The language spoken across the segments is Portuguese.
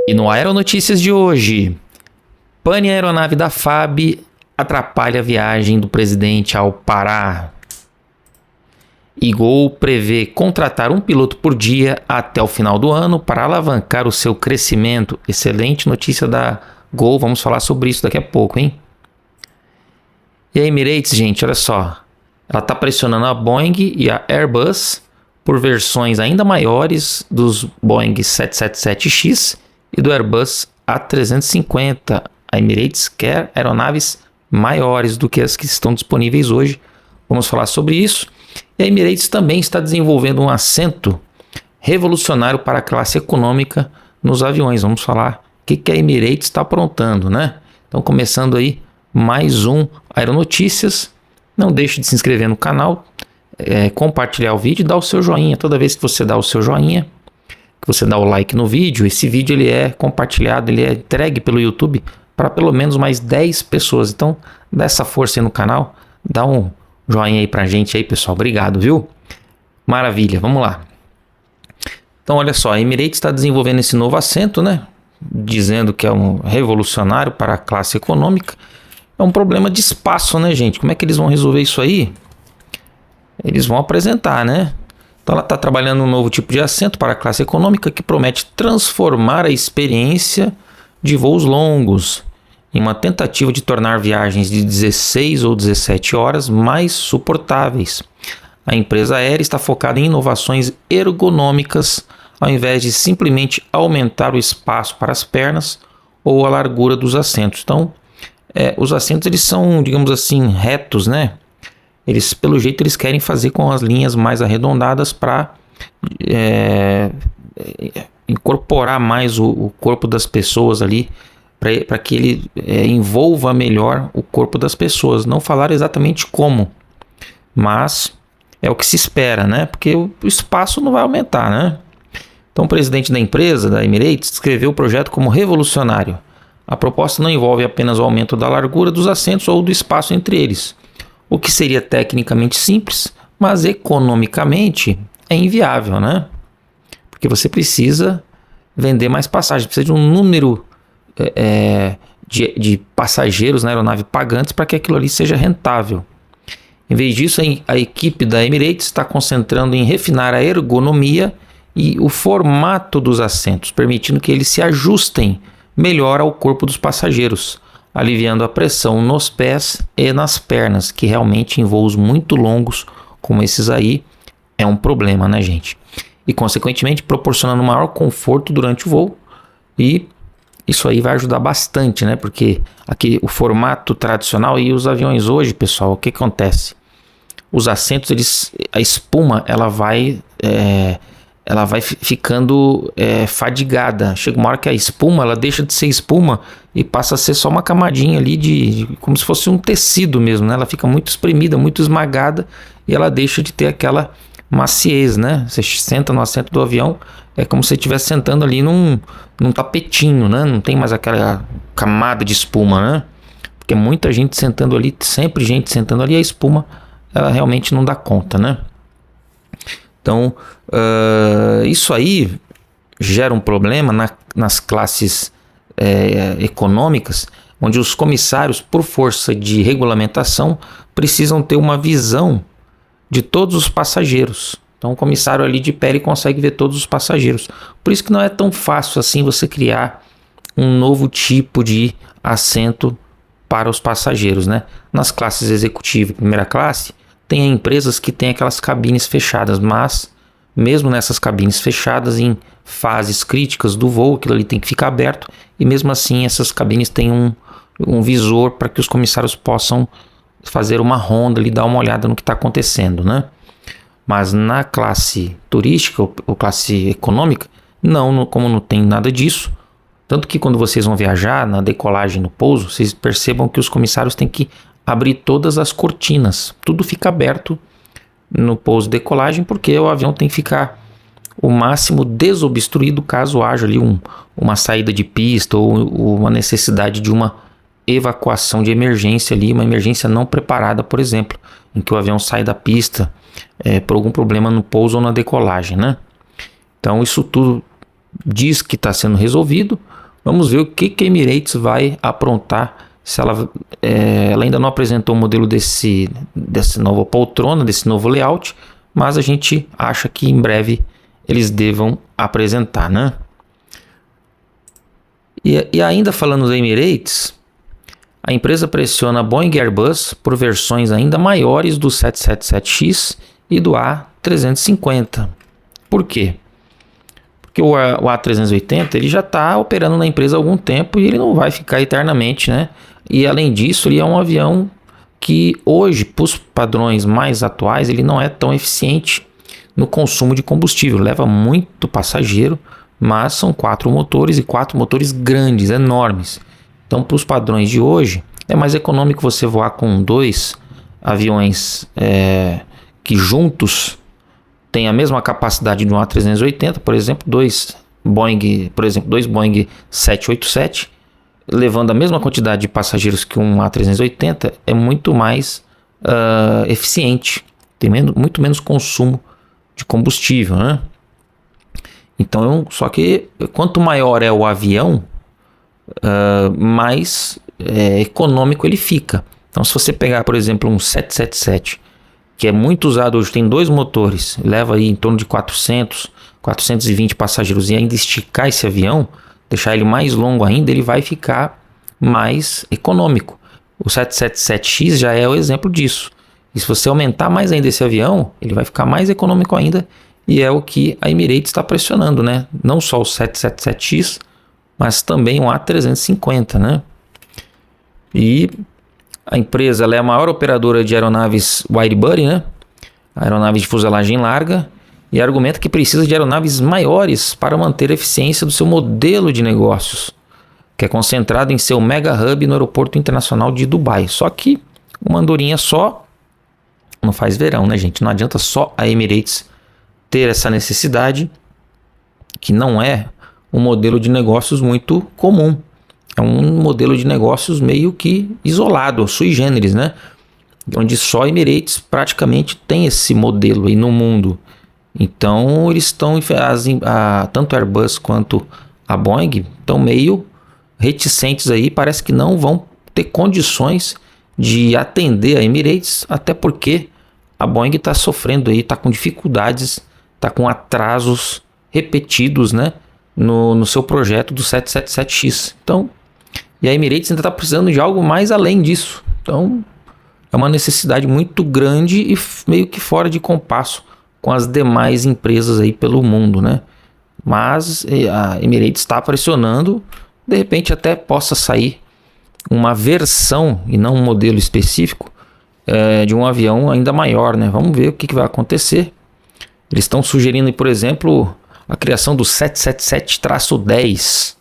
E no Aeronotícias de hoje, pane aeronave da FAB atrapalha a viagem do presidente ao Pará. E Gol prevê contratar um piloto por dia até o final do ano para alavancar o seu crescimento. Excelente notícia da Gol, vamos falar sobre isso daqui a pouco, hein? E a Emirates, gente, olha só. Ela está pressionando a Boeing e a Airbus por versões ainda maiores dos Boeing 777X e do Airbus A350. A Emirates quer aeronaves maiores do que as que estão disponíveis hoje. Vamos falar sobre isso. E a Emirates também está desenvolvendo um assento revolucionário para a classe econômica nos aviões. Vamos falar o que a Emirates está aprontando, né? Então, começando aí mais um Aeronotícias. Não deixe de se inscrever no canal, compartilhar o vídeo e dar o seu joinha. Toda vez que você dá o seu joinha, que você dá o like no vídeo, esse vídeo ele é compartilhado, ele é entregue pelo YouTube para pelo menos mais 10 pessoas. Então, dá essa força aí no canal, dá um joinha aí pra gente aí, pessoal. Obrigado, viu? Maravilha, vamos lá. Então, olha só, a Emirates está desenvolvendo esse novo assento, né? Dizendo que é um revolucionário para a classe econômica. É um problema de espaço, né, gente? Como é que eles vão resolver isso aí? Eles vão apresentar, né? Então, ela está trabalhando um novo tipo de assento para a classe econômica que promete transformar a experiência de voos longos em uma tentativa de tornar viagens de 16 ou 17 horas mais suportáveis. A empresa aérea está focada em inovações ergonômicas ao invés de simplesmente aumentar o espaço para as pernas ou a largura dos assentos. Então, os assentos eles são, digamos assim, retos, né? Eles, pelo jeito, eles querem fazer com as linhas mais arredondadas para incorporar mais o corpo das pessoas ali, para que ele envolva melhor o corpo das pessoas. Não falar exatamente como, mas é o que se espera, né? Porque o espaço não vai aumentar, né? Então, o presidente da empresa, da Emirates, descreveu o projeto como revolucionário. A proposta não envolve apenas o aumento da largura dos assentos ou do espaço entre eles, o que seria tecnicamente simples, mas economicamente é inviável, né? Porque você precisa vender mais passagens, precisa de um número de passageiros na aeronave pagantes para que aquilo ali seja rentável. Em vez disso, a equipe da Emirates está concentrando em refinar a ergonomia e o formato dos assentos, permitindo que eles se ajustem melhor ao corpo dos passageiros, aliviando a pressão nos pés e nas pernas, que realmente em voos muito longos como esses aí é um problema, né, gente? E consequentemente proporcionando maior conforto durante o voo, e isso aí vai ajudar bastante, né? Porque aqui o formato tradicional e os aviões hoje, pessoal, o que acontece? Os assentos, a espuma, ela vai ficando fadigada. Chega uma hora que a espuma, ela deixa de ser espuma e passa a ser só uma camadinha ali como se fosse um tecido mesmo, né? Ela fica muito espremida, muito esmagada e ela deixa de ter aquela maciez, né? Você senta no assento do avião, é como se você estivesse sentando ali num tapetinho, né? Não tem mais aquela camada de espuma, né? Porque muita gente sentando ali, sempre gente sentando ali, a espuma, ela realmente não dá conta, né? Então, isso aí gera um problema nas classes econômicas, onde os comissários, por força de regulamentação, precisam ter uma visão de todos os passageiros. Então, o comissário ali de pé ele consegue ver todos os passageiros. Por isso que não é tão fácil assim você criar um novo tipo de assento para os passageiros, né? Nas classes executiva e primeira classe, tem empresas que têm aquelas cabines fechadas, mas mesmo nessas cabines fechadas, em fases críticas do voo, aquilo ali tem que ficar aberto, e mesmo assim essas cabines têm um visor para que os comissários possam fazer uma ronda ali, dar uma olhada no que está acontecendo, né? Mas na classe turística ou classe econômica, como não tem nada disso, tanto que quando vocês vão viajar, na decolagem, no pouso, vocês percebam que os comissários têm que abrir todas as cortinas, tudo fica aberto no pouso e decolagem, porque o avião tem que ficar o máximo desobstruído caso haja ali uma saída de pista ou uma necessidade de uma evacuação de emergência ali, uma emergência não preparada, por exemplo, em que o avião sai da pista por algum problema no pouso ou na decolagem, né? Então isso tudo diz que está sendo resolvido. Vamos ver o que a Emirates vai aprontar. Se ela ainda não apresentou o modelo dessa nova poltrona, desse novo layout, mas a gente acha que em breve eles devam apresentar, né? E ainda falando da Emirates, a empresa pressiona a Boeing e Airbus por versões ainda maiores do 777X e do A350. Por quê? Porque o A380 ele já está operando na empresa há algum tempo e ele não vai ficar eternamente, né? E além disso, ele é um avião que hoje, para os padrões mais atuais, ele não é tão eficiente no consumo de combustível. Leva muito passageiro, mas são 4 motores e 4 motores grandes, enormes. Então, para os padrões de hoje, é mais econômico você voar com 2 aviões que juntos têm a mesma capacidade de um A380, por exemplo, dois Boeing 787, levando a mesma quantidade de passageiros que um A380, é muito mais eficiente, tem muito menos consumo de combustível, né? Então, só que quanto maior é o avião, mais econômico ele fica. Então, se você pegar, por exemplo, um 777, que é muito usado hoje, tem 2 motores, leva aí em torno de 420 passageiros, e ainda esticar esse avião, deixar ele mais longo ainda, ele vai ficar mais econômico. O 777X já é o exemplo disso. E se você aumentar mais ainda esse avião, ele vai ficar mais econômico ainda, e é o que a Emirates está pressionando, né? Não só o 777X, mas também o A350, né? E a empresa ela é a maior operadora de aeronaves widebody, né? Aeronaves de fuselagem larga, e argumenta que precisa de aeronaves maiores para manter a eficiência do seu modelo de negócios, que é concentrado em seu mega hub no aeroporto internacional de Dubai. Só que uma andorinha só não faz verão, né, gente? Não adianta só a Emirates ter essa necessidade, que não é um modelo de negócios muito comum. É um modelo de negócios meio que isolado, sui generis, né? Onde só a Emirates praticamente tem esse modelo aí no mundo. Então eles estão, tanto a Airbus quanto a Boeing estão meio reticentes aí, parece que não vão ter condições de atender a Emirates, até porque a Boeing está sofrendo aí, está com dificuldades, está com atrasos repetidos, né, no seu projeto do 777X. Então, e a Emirates ainda está precisando de algo mais além disso. Então, é uma necessidade muito grande e meio que fora de compasso com as demais empresas aí pelo mundo, né? Mas a Emirates está pressionando, de repente até possa sair uma versão e não um modelo específico de um avião ainda maior, né? Vamos ver o que vai acontecer. Eles estão sugerindo, por exemplo, a criação do 777-10,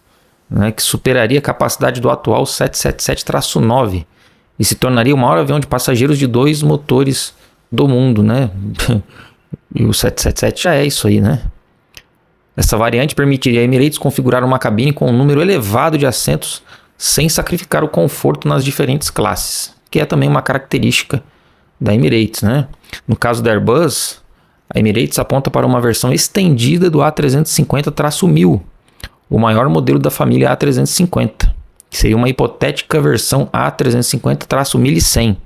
né, que superaria a capacidade do atual 777-9 e se tornaria o maior avião de passageiros de 2 motores do mundo, né? E o 777 já é isso aí, né? Essa variante permitiria a Emirates configurar uma cabine com um número elevado de assentos sem sacrificar o conforto nas diferentes classes, que é também uma característica da Emirates, né? No caso da Airbus, a Emirates aponta para uma versão estendida do A350-1000, o maior modelo da família A350, que seria uma hipotética versão A350-1100,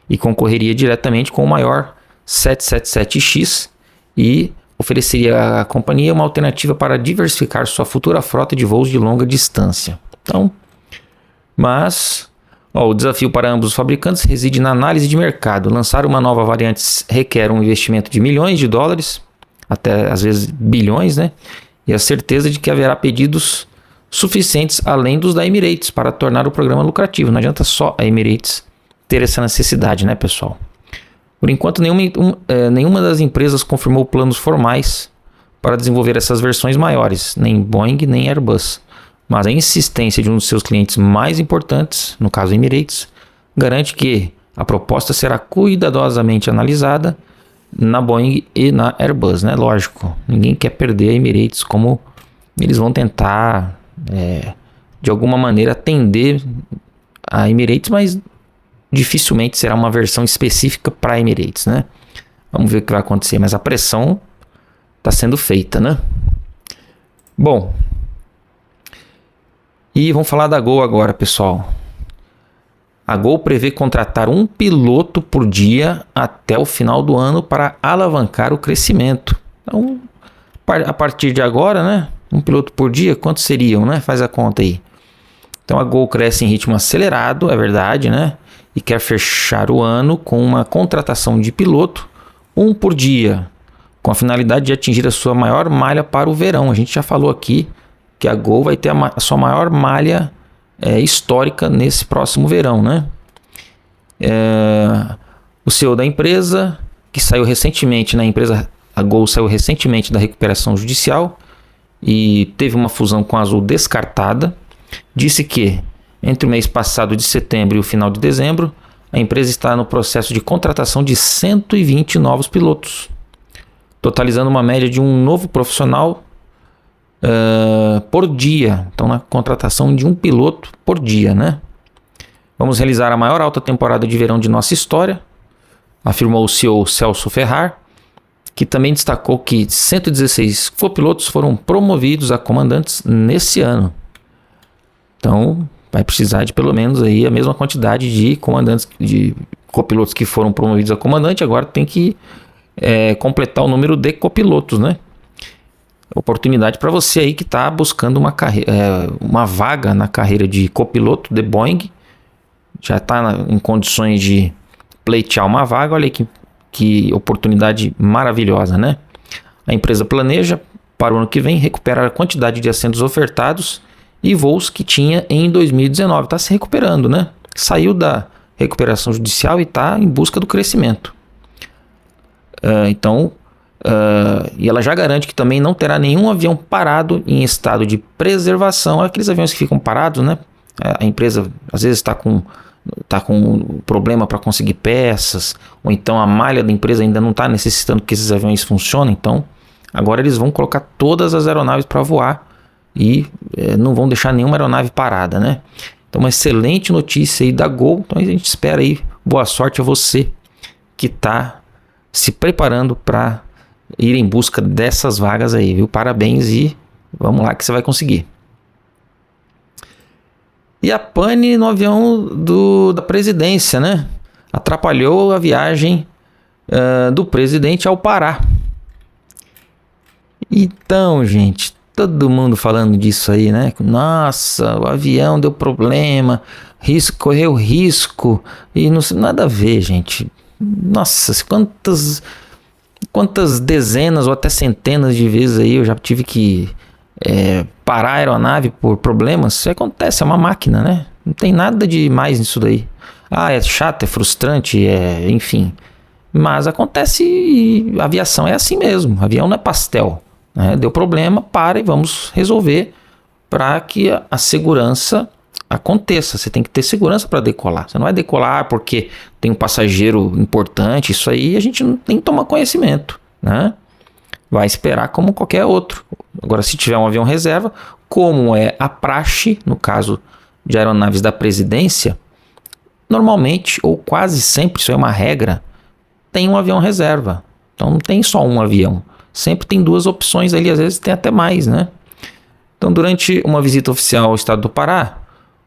e concorreria diretamente com o maior 777X e ofereceria à companhia uma alternativa para diversificar sua futura frota de voos de longa distância. Então, mas o desafio para ambos os fabricantes reside na análise de mercado. Lançar uma nova variante requer um investimento de milhões de dólares, até às vezes bilhões, né? E a certeza de que haverá pedidos suficientes além dos da Emirates para tornar o programa lucrativo. Não adianta só a Emirates ter essa necessidade, né, pessoal? Por enquanto, nenhuma das empresas confirmou planos formais para desenvolver essas versões maiores, nem Boeing nem Airbus. Mas a insistência de um dos seus clientes mais importantes, no caso Emirates, garante que a proposta será cuidadosamente analisada na Boeing e na Airbus, né? Lógico, ninguém quer perder a Emirates, como eles vão tentar de alguma maneira atender a Emirates, mas dificilmente será uma versão específica para a Emirates, né? Vamos ver o que vai acontecer, mas a pressão está sendo feita, né? Bom, e vamos falar da Gol agora, pessoal. A Gol prevê contratar um piloto por dia até o final do ano para alavancar o crescimento. Então, a partir de agora, né? Um piloto por dia, quantos seriam, né? Faz a conta aí. Então a Gol cresce em ritmo acelerado, é verdade, né? E quer fechar o ano com uma contratação de piloto, um por dia, com a finalidade de atingir a sua maior malha para o verão. A gente já falou aqui que a Gol vai ter a sua maior malha histórica nesse próximo verão, né? O CEO da empresa, que saiu recentemente, né? A Gol saiu recentemente da recuperação judicial e teve uma fusão com a Azul descartada, disse que entre o mês passado de setembro e o final de dezembro, a empresa está no processo de contratação de 120 novos pilotos, totalizando uma média de um novo profissional por dia. Então, na contratação de um piloto por dia, né? Vamos realizar a maior alta temporada de verão de nossa história, afirmou o CEO Celso Ferrar, que também destacou que 116 copilotos foram promovidos a comandantes nesse ano. Então, vai precisar de pelo menos aí a mesma quantidade de comandantes, de copilotos que foram promovidos a comandante. Agora tem que completar o número de copilotos, né? Oportunidade para você aí que está buscando uma vaga na carreira de copiloto de Boeing, já está em condições de pleitear uma vaga. Olha aí que oportunidade maravilhosa, né? A empresa planeja para o ano que vem recuperar a quantidade de assentos ofertados e voos que tinha em 2019. Está se recuperando, né? Saiu da recuperação judicial e está em busca do crescimento. E ela já garante que também não terá nenhum avião parado em estado de preservação. Aqueles aviões que ficam parados, né? A empresa às vezes está com problema para conseguir peças, ou então a malha da empresa ainda não está necessitando que esses aviões funcionem. Então agora eles vão colocar todas as aeronaves para voar e não vão deixar nenhuma aeronave parada, né? Então uma excelente notícia aí da Gol. Então a gente espera aí, boa sorte a você que está se preparando para ir em busca dessas vagas aí, viu? Parabéns e vamos lá que você vai conseguir. E a pane no avião da presidência, né? Atrapalhou a viagem do presidente ao Pará. Então, gente, todo mundo falando disso aí, né? Nossa, o avião deu problema, correu risco e não nada a ver, gente. Nossa, quantas dezenas ou até centenas de vezes aí eu já tive que parar a aeronave por problemas. Isso acontece, é uma máquina, né? Não tem nada de mais nisso daí. É chato, é frustrante, enfim. Mas acontece e a aviação é assim mesmo. Avião não é pastel, né? Deu problema, para e vamos resolver para que a segurança aconteça. Você tem que ter segurança para decolar. Você não vai decolar porque tem um passageiro importante. Isso aí a gente não tem que tomar conhecimento, né? Vai esperar como qualquer outro. Agora, se tiver um avião reserva, como é a praxe, no caso de aeronaves da presidência, normalmente, ou quase sempre, isso é uma regra, tem um avião reserva. Então não tem só um avião. Sempre tem duas opções ali, às vezes tem até mais, né? Então, durante uma visita oficial ao estado do Pará,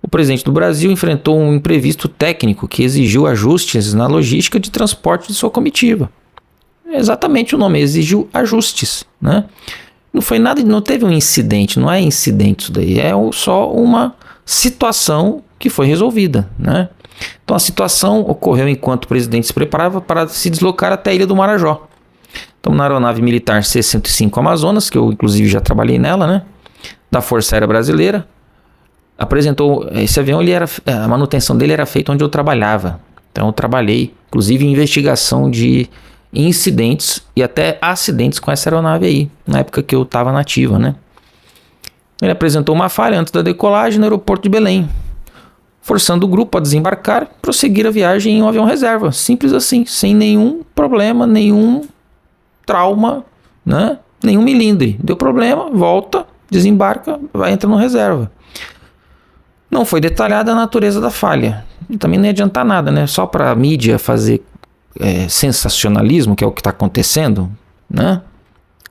o presidente do Brasil enfrentou um imprevisto técnico que exigiu ajustes na logística de transporte de sua comitiva. Exatamente o nome, exigiu ajustes, né? Não foi nada, não teve um incidente, não é incidente isso daí, é só uma situação que foi resolvida, né? Então a situação ocorreu enquanto o presidente se preparava para se deslocar até a Ilha do Marajó. Então na aeronave militar C-105 Amazonas, que eu inclusive já trabalhei nela, né? Da Força Aérea Brasileira, apresentou esse avião, a manutenção dele era feita onde eu trabalhava. Então eu trabalhei, inclusive, em investigação de incidentes e até acidentes com essa aeronave aí, na época que eu estava na ativa, né? Ele apresentou uma falha antes da decolagem no aeroporto de Belém, forçando o grupo a desembarcar e prosseguir a viagem em um avião reserva. Simples assim, sem nenhum problema, nenhum trauma, né? Nenhum milindre. Deu problema, volta, desembarca, entra no reserva. Não foi detalhada a natureza da falha. E também não ia adiantar nada, né? Só para a mídia fazer sensacionalismo, que é o que está acontecendo, né?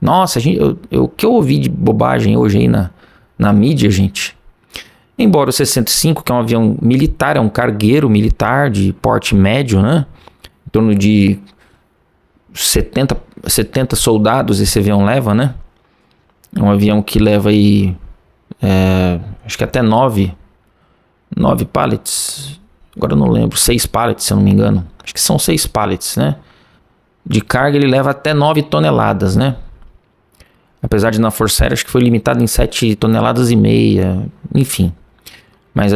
Nossa, o que eu ouvi de bobagem hoje aí na mídia, gente. Embora o C-105, que é um avião militar, é um cargueiro militar de porte médio, né? Em torno de 70 soldados esse avião leva, né? É um avião que leva aí, acho que até 9 pallets. Agora eu não lembro, 6 pallets, se eu não me engano. Acho que são 6 pallets, né? De carga ele leva até 9 toneladas, né? Apesar de na Força Aérea acho que foi limitado em 7 toneladas e meia, enfim. Mas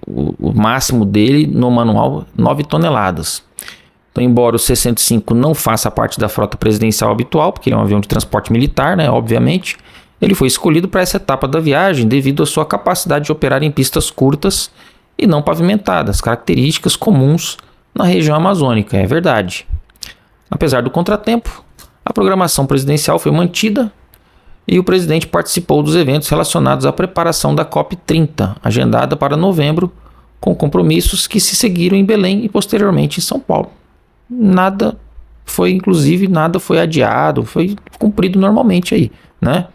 o máximo dele no manual, 9 toneladas. Então, embora o C-105 não faça parte da frota presidencial habitual, porque ele é um avião de transporte militar, né, obviamente, ele foi escolhido para essa etapa da viagem devido à sua capacidade de operar em pistas curtas e não pavimentadas, características comuns na região amazônica, é verdade. Apesar do contratempo, a programação presidencial foi mantida e o presidente participou dos eventos relacionados à preparação da COP30, agendada para novembro, com compromissos que se seguiram em Belém e posteriormente em São Paulo. Nada foi adiado, foi cumprido normalmente aí, né?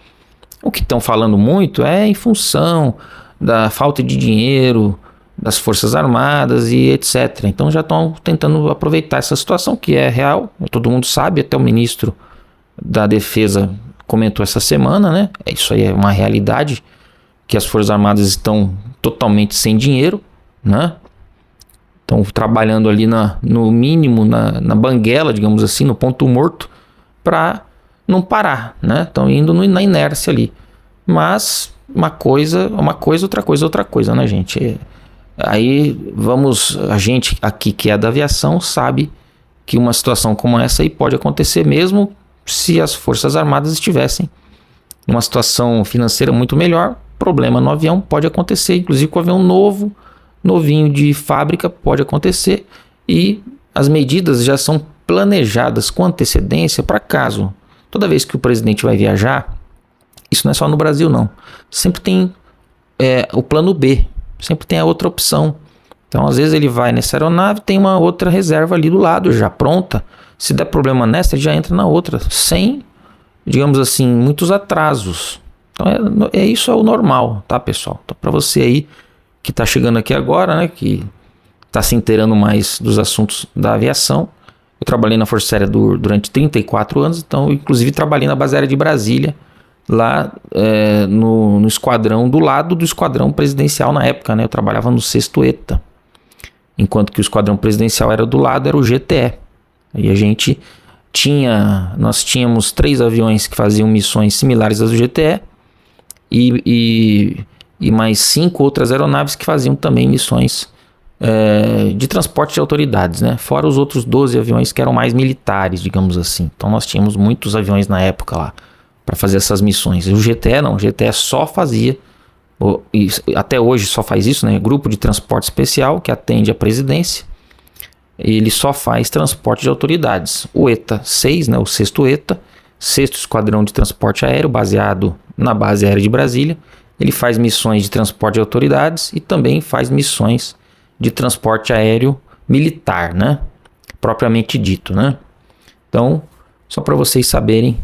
O que estão falando muito é em função da falta de dinheiro das Forças Armadas e etc. Então já estão tentando aproveitar essa situação que é real, todo mundo sabe, até o ministro da Defesa comentou essa semana, né? Isso aí é uma realidade, que as Forças Armadas estão totalmente sem dinheiro, né? Estão trabalhando ali no mínimo, na banguela, digamos assim, no ponto morto, para não parar, né? Estão indo na inércia ali. Mas uma coisa, outra coisa, né, gente? Aí a gente aqui que é da aviação sabe que uma situação como essa aí pode acontecer mesmo se as Forças Armadas estivessem numa situação financeira muito melhor. Problema no avião pode acontecer, inclusive com o avião novinho de fábrica pode acontecer, e as medidas já são planejadas com antecedência para caso, toda vez que o presidente vai viajar, isso não é só no Brasil não, sempre tem o plano B, sempre tem a outra opção. Então às vezes ele vai nessa aeronave, tem uma outra reserva ali do lado já pronta, se der problema nessa ele já entra na outra, sem, digamos assim, muitos atrasos. Então isso é o normal, tá, pessoal? Então para você aí que está chegando aqui agora, né, que está se inteirando mais dos assuntos da aviação, eu trabalhei na Força Aérea durante 34 anos, então inclusive trabalhei na base aérea de Brasília, lá no esquadrão, do lado do esquadrão presidencial na época, né, eu trabalhava no 6º ETA, enquanto que o esquadrão presidencial era do lado, era o GTE, aí nós tínhamos 3 aviões que faziam missões similares às do GTE, e mais 5 outras aeronaves que faziam também missões de transporte de autoridades, né? Fora os outros 12 aviões que eram mais militares, digamos assim. Então nós tínhamos muitos aviões na época lá para fazer essas missões. E o GTE não, o GTE só fazia, e até hoje só faz isso, né? Grupo de Transporte Especial, que atende a presidência, ele só faz transporte de autoridades. O ETA 6, né? O 6º ETA, 6º Esquadrão de Transporte Aéreo, baseado na base aérea de Brasília, ele faz missões de transporte de autoridades e também faz missões de transporte aéreo militar, né? Propriamente dito, né? Então, só para vocês saberem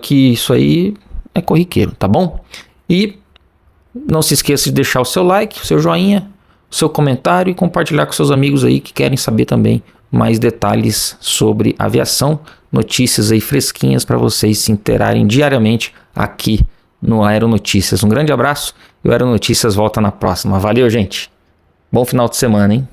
que isso aí é corriqueiro, tá bom? E não se esqueça de deixar o seu like, o seu joinha, o seu comentário e compartilhar com seus amigos aí que querem saber também mais detalhes sobre aviação, notícias aí fresquinhas para vocês se interarem diariamente aqui no Aeronotícias. Um grande abraço e o Aeronotícias volta na próxima. Valeu, gente. Bom final de semana, hein?